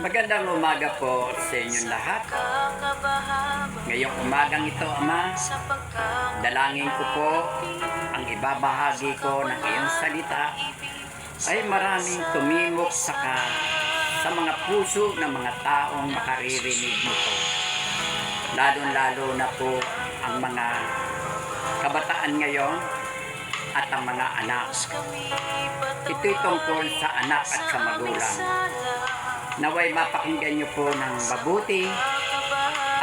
Magandang umaga po sa inyong lahat. Ngayong umagang ito, Ama, dalangin ko po ang ibabahagi ko ng iyong salita ay maraming tumimok sa mga puso ng mga taong makaririnig nito. Lalo-lalo na po ang mga kabataan ngayon at ang mga anak. Ito'y tungkol sa anak at sa magulang. Naway mapakinggan niyo po ng mabuti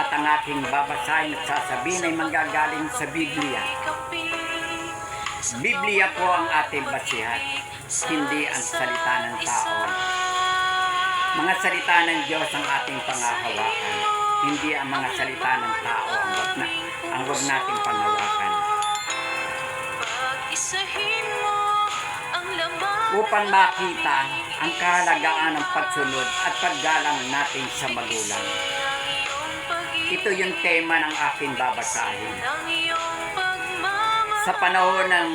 at ang aking babasahin at sasabihin ay manggagaling sa Biblia. Biblia po ang ating basihan, hindi ang salita ng tao. Mga salita ng Diyos ang ating panghahawakan, hindi ang mga salita ng tao ang huwag nating panghawakan. Upang makita ang kahalagaan ng pagsunod at paggalang natin sa magulang. Ito yung tema ng aking babasahin. Sa panahon ng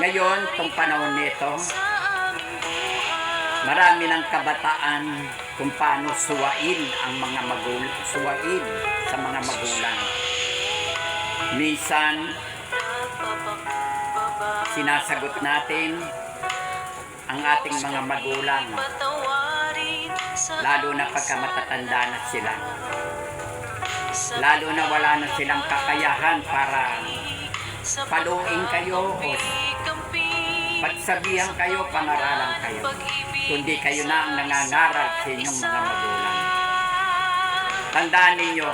ngayon, itong panahon nito, marami ng kabataan kung paano suwain ang mga suwain sa mga magulang. Minsan, sinasagot natin ang ating mga magulang, lalo na pagka matatanda na sila, lalo na wala na silang kakayahan para paluin kayo o pagsabihan kayo, pangaralan kayo, kundi kayo na ang nangangaral sa inyong mga magulang. Tandaan ninyo,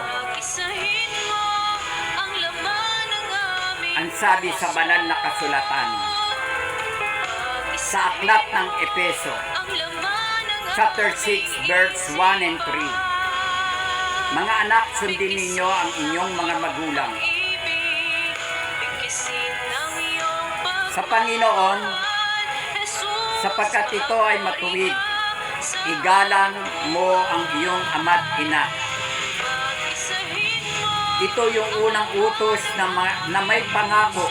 ang sabi sa banal na kasulatan, sa aklat ng Efeso, chapter 6, verse 1 and 3. Mga anak, sundin ninyo ang inyong mga magulang sa Panginoon, sapagkat ito ay matuwid. Igalang mo ang iyong ama't ina. Ito yung unang utos na may pangako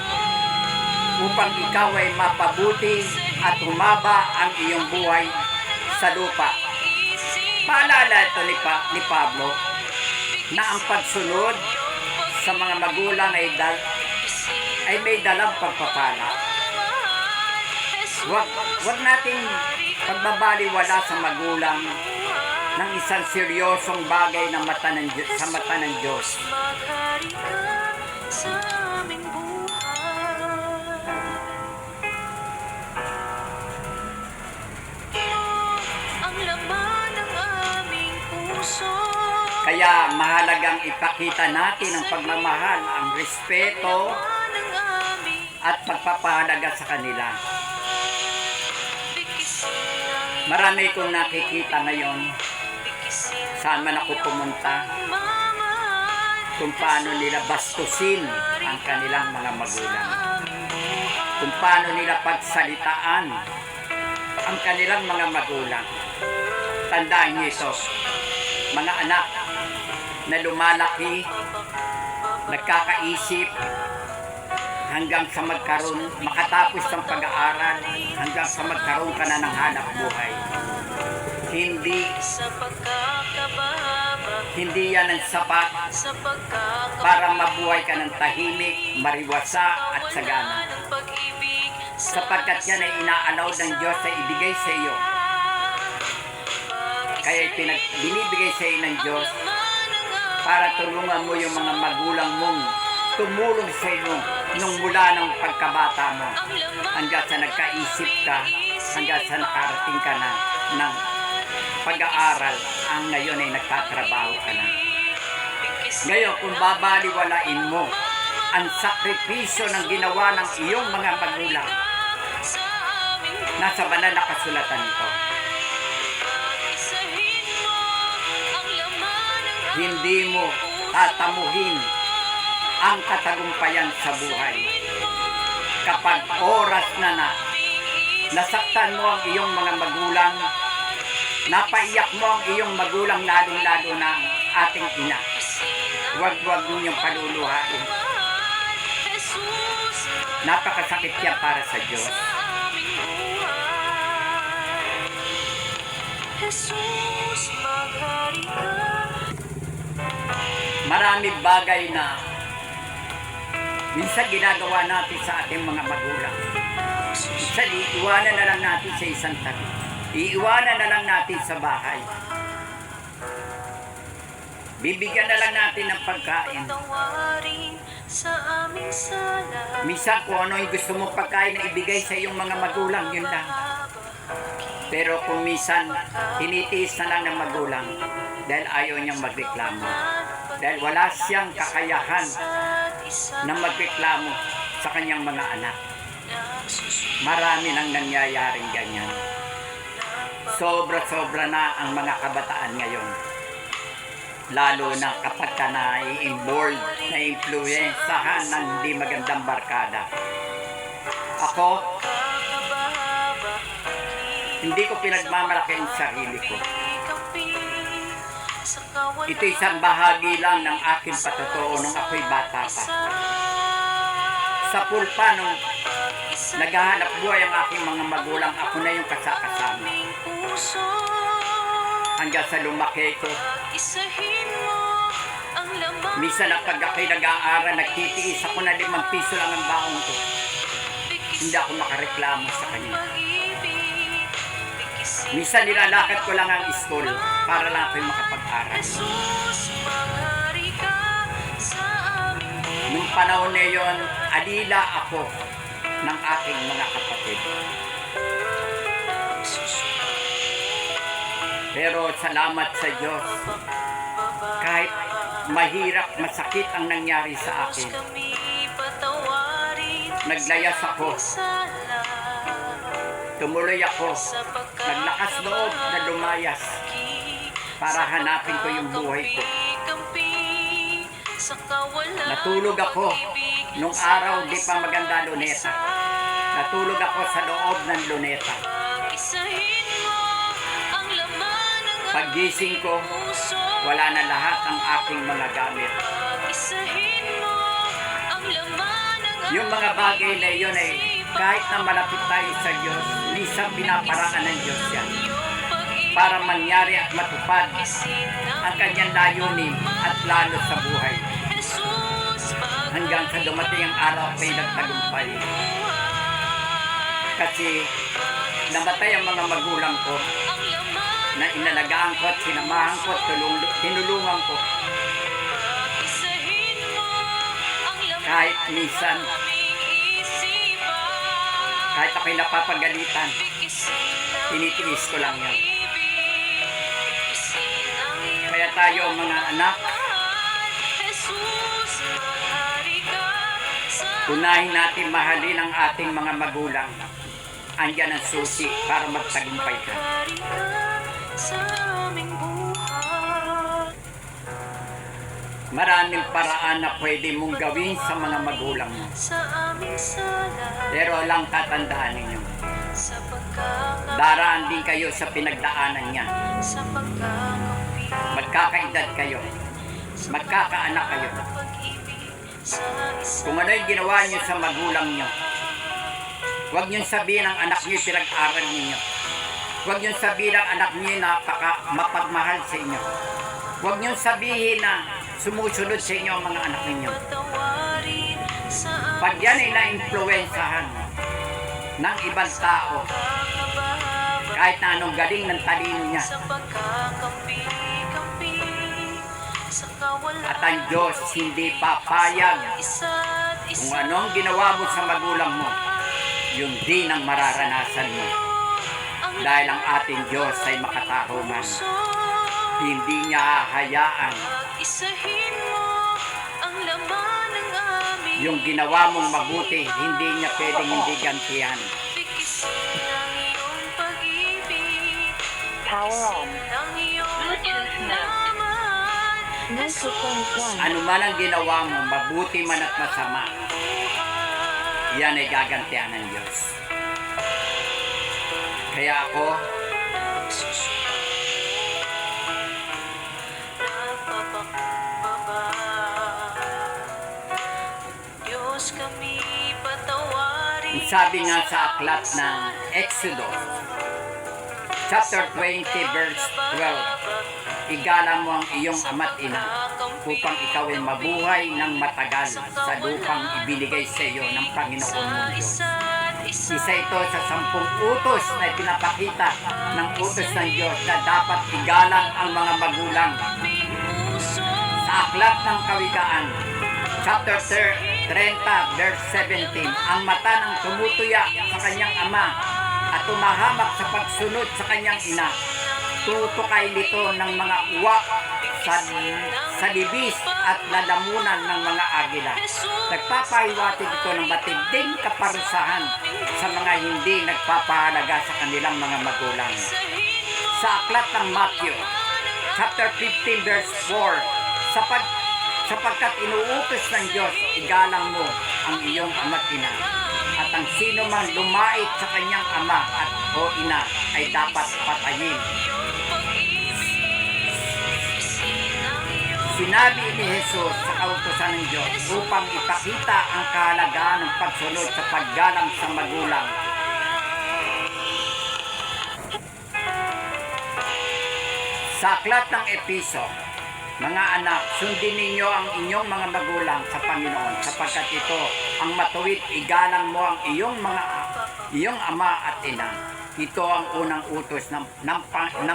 upang ikaw ay mapabuti at humaba ang iyong buhay sa lupa. Paalala ito ni Pablo na ang pagsunod sa mga magulang ay may dalang pagpapala. Huwag nating pagbabaliwala sa magulang ng isang seryosong bagay na sa mata ng Diyos. Kaya mahalagang ipakita natin ang pagmamahal, ang respeto at pagpapahalaga sa kanila. Marami kong nakikita ngayon, saan man ako pumunta, kung paano nila bastusin ang kanilang mga magulang, kung paano nila pagsalitaan ang kanilang mga magulang. Tandaan niyo ito, mga anak na lumalaki, nagkakaisip, hanggang sa makatapos ng pag-aaral, hanggang sa magkaroon ka na ng hanap buhay. Hindi yan ang sapat para mabuhay ka ng tahimik, mariwasa at sagana. Sapagkat yan ay inaalaw ng Diyos na ibigay sa iyo. Kaya binibigay sa iyo ng Diyos para tulungan mo yung mga magulang mong tumulong sa iyo nung mula ng pagkabata mo hanggang sa nagkaisip ka, hanggang sa nakarating ka na ng pag-aaral, ang ngayon ay nagtatrabaho ka na. Ngayon, kung babaliwalain mo ang sakripisyo ng ginawa ng iyong mga magulang, nasa banal na kasulatan ito, hindi mo tatamuhin ang katagumpayan sa buhay. Kapag oras na nasaktan mo ang iyong mga magulang, napaiyak mo ang iyong magulang, lalong-lalo na ang ating ina, huwag ninyong paluluhain. Napakasakit yan para sa Diyos. Jesus, maghari ka. Marami bagay na minsan ginagawa natin sa ating mga magulang. Minsan iiwanan na lang natin sa isang tabi. Iiwanan na lang natin sa bahay. Bibigyan na lang natin ng pagkain. Tawarin sa aming sala. Minsan kung ano yung gusto mo pagkain na ibigay sa iyong mga magulang, yun lang. Pero kung minsan, tinitiis na lang ng magulang dahil ayaw niyang magreklamo. Dahil wala siyang kakayahan na magreklamo sa kanyang mga anak. Marami nang nangyayaring ganyan. Sobra-sobra na ang mga kabataan ngayon. Lalo na kapag ka na-involved, na-influensahan ng hindi magandang barkada. Ako, hindi ko pinagmamalaki ang sarili ko. Ito isang bahagi lang ng aking patotoo nung ako'y bata pa. Sa pulpa nung naghahanap buhay ang aking mga magulang, ako na yung kasakasama. Hanggang sa lumaki ko. Minsan na pag ako'y nag-aaral, nagtitiis ako na 5 piso lang ang baon ko. Hindi ako makareklamo sa kanya. Minsan nilalakad ko lang ang school para lang ako'y makapag-aral. Nung panahon na yun, alila ako ng aking mga kapatid. Pero salamat sa Diyos, kahit mahirap, masakit ang nangyari sa akin, naglayas ako, tumuloy ako, naglakas loob na lumayas para hanapin ko yung buhay ko. Natulog ako nung araw di pa maganda luneta. Natulog ako sa loob ng luneta. Paggising ko, wala na lahat ang aking mga gamit. Yung mga bagay na yun ay kahit na malapit tayo sa Diyos, minsan pinaparaan ng Diyos yan para mangyari at matupad ang kanyang layunin at lalo sa buhay. Hanggang sa dumating ang araw ay nagtagumpay. Kasi namatay ang mga magulang ko na inalagaan ko at sinamahan ko at tinulungan ko. Kahit minsan, kahit ako'y napapagalitan, tinitiis ko lang yan. Kaya tayo mga anak, unahin natin mahalin ang ating mga magulang. Andyan ang susi para magtagumpay ka. Maraming paraan na pwede mong gawin sa mga magulang mo. Pero lang tatandaan ninyo, daraan din kayo sa pinagdaanan niya. Magkakaedad kayo, magkakaanak kayo. Kung ano yung ginawa niyo sa magulang niyo, huwag niyo sabihin ang anak niyo pinag-aral niyo. Huwag niyo sabihin ang anak niyo na mapagmahal sa inyo. Huwag niyo sabihin na sumusunod sa inyo ang mga anak ninyo. Pag yan ay na-influensahan ng ibang tao, kahit na anong galing ng talino niya, at ang Diyos hindi papayag kung anong ginawa mo sa magulang mo, yun din ang mararanasan mo. Dahil ang ating Diyos ay makatarungan. Hindi niya hahayaan yung ginawa mong mabuti, hindi niya pwedeng hindi gantihan. Power on. Bluetooth mode. Microphone on. Ano man ang ginawa mo, mabuti man at masama, yan ay gagantihan ng Diyos. Kaya ako, sabi nga sa aklat ng Exodus, chapter 20 verse 12. Igalang mo ang iyong ama't ina upang ikaw ay mabuhay ng matagal sa lupang ibinigay sa iyo ng Panginoon mong Diyos. Isa ito sa 10 utos na pinapakita ng utos ng Diyos na dapat igalang ang mga magulang. Sa aklat ng Kawikaan, chapter 30 verse 17, ang mata ng tumutuya sa kanyang ama at tumahamak sa pagsunod sa kanyang ina, tutukay nito ng mga uwak sa libis at lalamunan ng mga agila. Nagpapahiwatig ito ng matinding kaparusahan sa mga hindi nagpapahalaga sa kanilang mga magulang. Sa aklat ng Matthew, chapter 15 verse 4, sapagkat inuutos ng Diyos, igalang mo ang iyong ama't ina, at ang sino man lumait sa kanyang ama at o ina ay dapat patayin. Sinabi ni Jesus sa kautusan ng Diyos upang ipakita ang kahalagaan ng pagsunod sa paggalang sa magulang. Sa aklat ng Episo, mga anak, sundin ninyo ang inyong mga magulang sa Panginoon, sapagkat ito ang matuwid, igalang mo ang iyong ama at ina. Ito ang unang utos na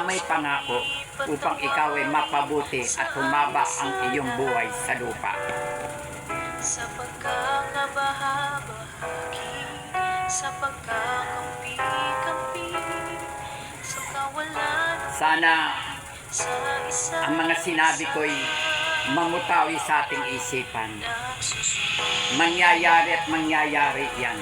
may pangako upang ikaw ay mapabuti at humaba ang iyong buhay sa lupa. Sa pagkakabahabahagi, sa pagkakampi-kampi, sa kawalan, Sana sa isa ang mga sinabi ko'y mamutawi sa ating isipan. Mangyayari at mangyayari yan.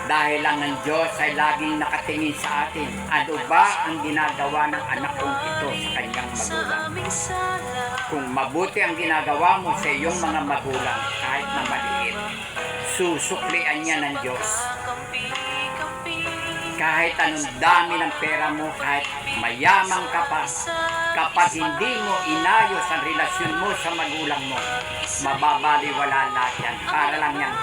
Dahil lang ng Diyos ay laging nakatingin sa atin. Ano ba ang ginagawa ng anak kong ito sa kanyang magulang? Kung mabuti ang ginagawa mo sa iyong mga magulang, kahit na maliit, susuklian niya ng Diyos. Kahit anong dami ng pera mo, kahit mayamang ka pa, kapag hindi mo inayos ang relasyon mo sa magulang mo, mababaliwala lahat yan. Para lang yan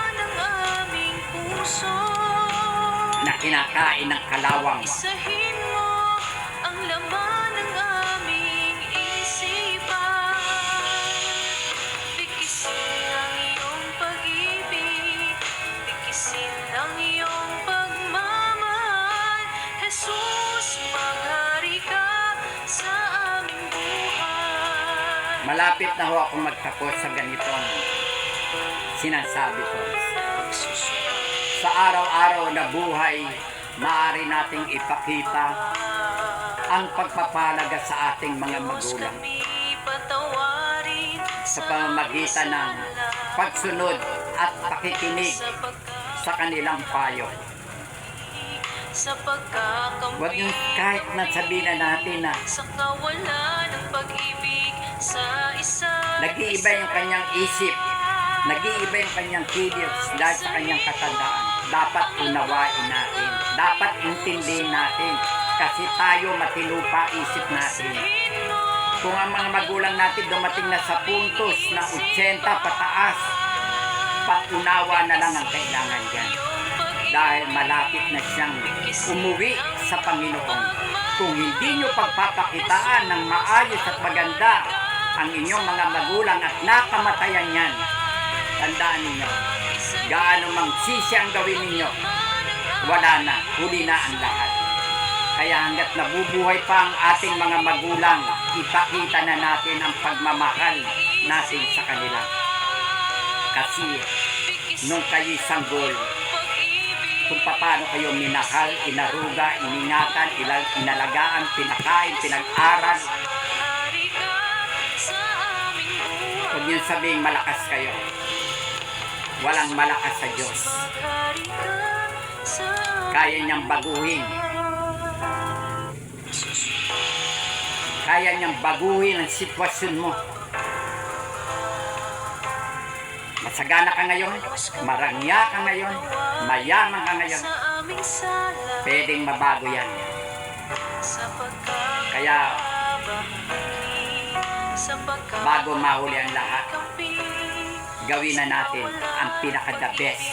na kinakain ng kalawang. Isahin mo ang laman ng aming isipan. Tikisin ang iyong pag-ibig, tikisin ang iyong pagmamahal. Jesus, maghari ka sa aming buhay. Malapit na ho ako magtapos sa ganitong sinasabi ko. Sa araw-araw na buhay, maaari nating ipakita ang pagpapalaga sa ating mga magulang sa pamamagitan ng pagsunod at pakikinig sa kanilang payo. Huwag yung kahit na sabihin na natin na nag-iiba yung kanyang isip, nag-iiba yung kanyang kilos dahil sa kanyang katandaan. Dapat unawain natin, dapat intindihin natin, kasi tayo matilupa isip natin. Kung ang mga magulang natin dumating na sa puntos na 80 pataas, pag-unawa na lang ang kailangan dyan. Dahil malapit na siyang umuwi sa Panginoon. Kung hindi nyo pagpapakitaan ng maayos at maganda ang inyong mga magulang at nakamatayan yan, tandaan ninyo, gaano mang sisi ang gawin ninyo, wala na, huli na ang lahat. Kaya hanggat nabubuhay pa ang ating mga magulang, ipakita na natin ang pagmamahal natin sa kanila. Kasi nung kayo'y sanggol, kung paano kayo minahal, inaruga, iningatan, inalagaan, pinakain, pinag-aral, huwag niyo sabihing malakas kayo. Walang malakas sa Diyos. Kaya niyang baguhin. Kaya niyang baguhin ang sitwasyon mo. Masagana ka ngayon, marangya ka ngayon, mayaman ka ngayon. Pwedeng mabago yan. Kaya, bago mahuli ang lahat, gawin na natin ang pinaka-the best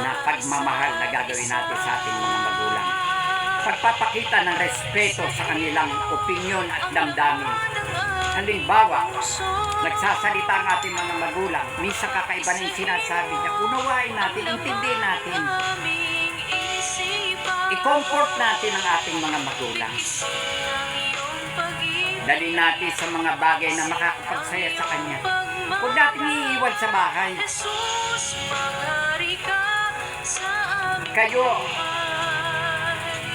na pagmamahal na gagawin natin sa ating mga magulang. pagpapakita ng respeto sa kanilang opinyon at damdamin. Halimbawa, nagsasalita ang ating mga magulang, minsan kakaiba na yung sinasabi niya, unawain natin, intindihin natin, i-comfort natin ang ating mga magulang. Dalhin natin sa mga bagay na makakapagsaya sa kanya. Huwag natin iiwan sa bahay. Kayo,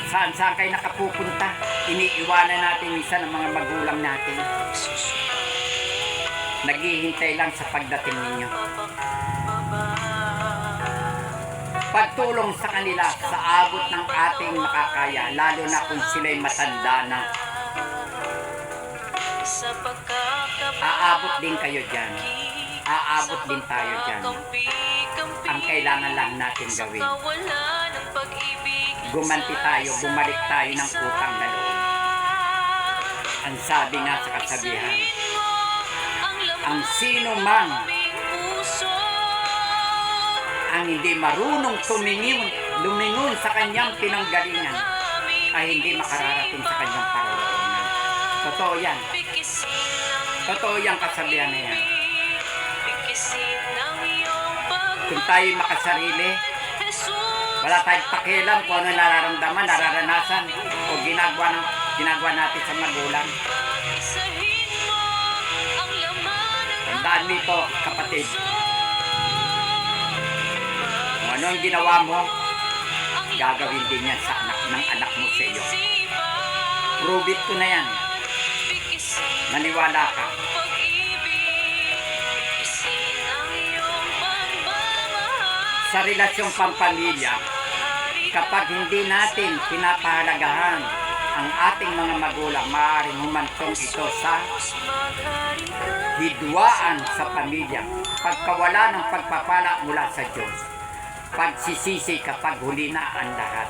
saan kayo nakapupunta? Iniiwanan natin minsan ang mga magulang natin. Naghihintay lang sa pagdating ninyo. Pagtulong sa kanila sa abot ng ating makakaya, lalo na kung sila'y matanda na. Aabot din kayo dyan. Aabot din tayo dyan. Ang kailangan lang natin gawin, gumanti tayo, bumalik tayo ng utang na loob. Ang sabi nga sa kasabihan, ang sino man ang hindi marunong lumingon sa kanyang pinanggalingan ay hindi makararating sa kanyang paroroonan. Totoo yan. Totoo yung kasabihan na yan. Kung tayo makasarili, wala tayong pakialam kung ano nararamdaman, nararanasan o ginagawa natin sa magulang. Tandaan mo ito, kapatid. Kung ano ang ginawa mo, gagawin din yan sa ng anak mo sa iyo. Prove it ko na yan. Naniwala ka. Sa relasyong pampamilya, kapag hindi natin pinapahalagahan ang ating mga magulang, maaaring humantong ito sa hidwaan sa pamilya, pagkawala ng pagpapala mula sa Diyos, pagsisisi kapag huli na ang lahat.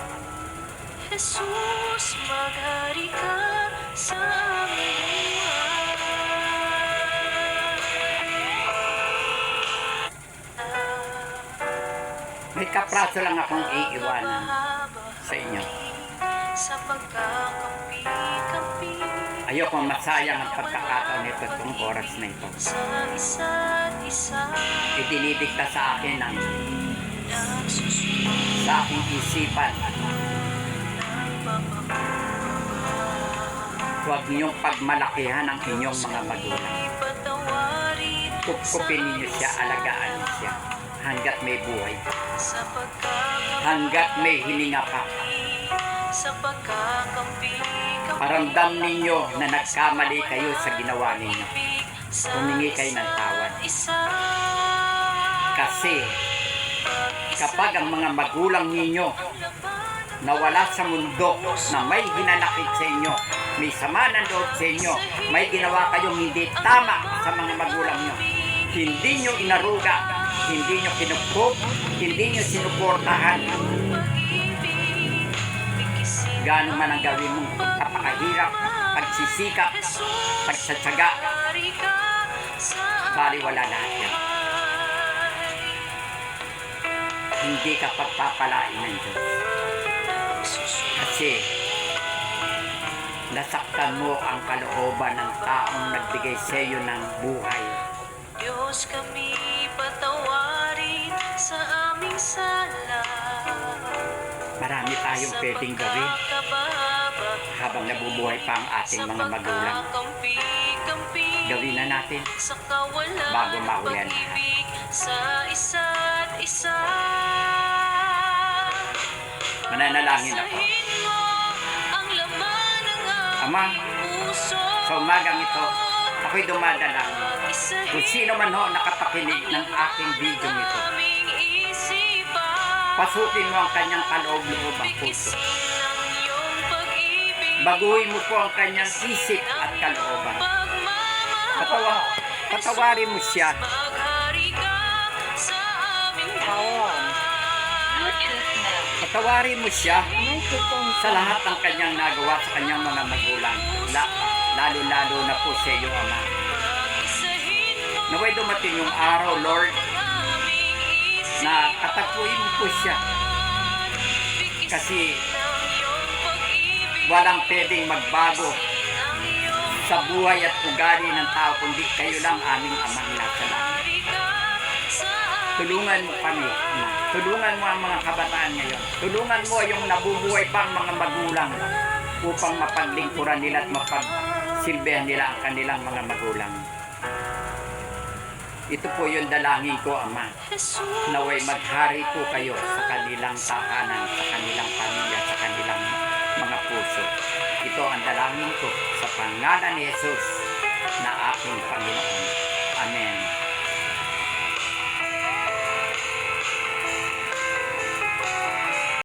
Jesus, maghari ka sa aming May kapraso lang akong iiwanan sa inyo. Sa pagkakampi-kampi Ayoko masayang ang pagkakataon nito itong oras na ito. sa isa't isa Idinidikta sa akin ang nagsusunod sa aking isipan. Huwag niyong pagmalakihan ang inyong mga magulang. Patawarin Kupkupin ninyo siya, alagaan niyo siya hanggat may buhay, sa pagkakampi hanggat may hininga pa. sa pagkakampi-kampi Paramdam ninyo na nagkamali kayo sa ginawa ninyo. Humingi kayo ng tawad. Kasi kapag ang mga magulang ninyo nawala sa mundo na may hinanakit sa inyo, may sama ng loob sa inyo, may ginawa kayong hindi tama sa mga magulang nyo, hindi nyo inaruga, hindi nyo kinupkup, hindi nyo sinuportahan, gaano man ang gawin mong pagpapakahirap, pagsisikap, pagsatsaga, baliwala lahat yan. Hindi ka pagpapalain ng Diyos. Kasi nasaktan mo ang kalooban ng taong nagbigay sa iyo ng buhay. Diyos, kami patawarin sa aming sala. Marami tayong pwedeng gawin habang nabubuhay pa ang ating mga magulang. Gawin na natin bago mahuli ang lahat. Sa isa't isa. Mananalangin ako. Ang laman ng Ama, puso. sa umagang ito, ako'y dumadalangin. Kung sino man ho nakapakinig ng aking video nito, pasukin mo ang kanyang kaloob-loob ang puso. Baguhin mo po ang kanyang isip at kalooban. Patawarin mo siya. Patawarin mo siya sa lahat ng kanyang nagawa sa kanyang mga magulang. Lalo-lalo na po sa iyo, Ama. Naway dumating yung araw, Lord, na katagpuin mo po siya. Kasi walang pwedeng magbago sa buhay at ugali ng tao, kundi kayo lang aming amang nasa langit. Tulungan mo kami, Ama. Tulungan mo ang mga kabataan ngayon. Tulungan mo yung nabubuhay pang mga magulang upang mapaglingkuran nila at mapagsilbihan nila ang kanilang mga magulang. Ito po yung dalangin ko, Ama. Naway maghari po kayo sa kanilang tahanan, sa kanilang pamilya, sa kanilang mga puso. Ito ang dalangin ko sa pangalan ni Jesus na aking Panginoon. Amen.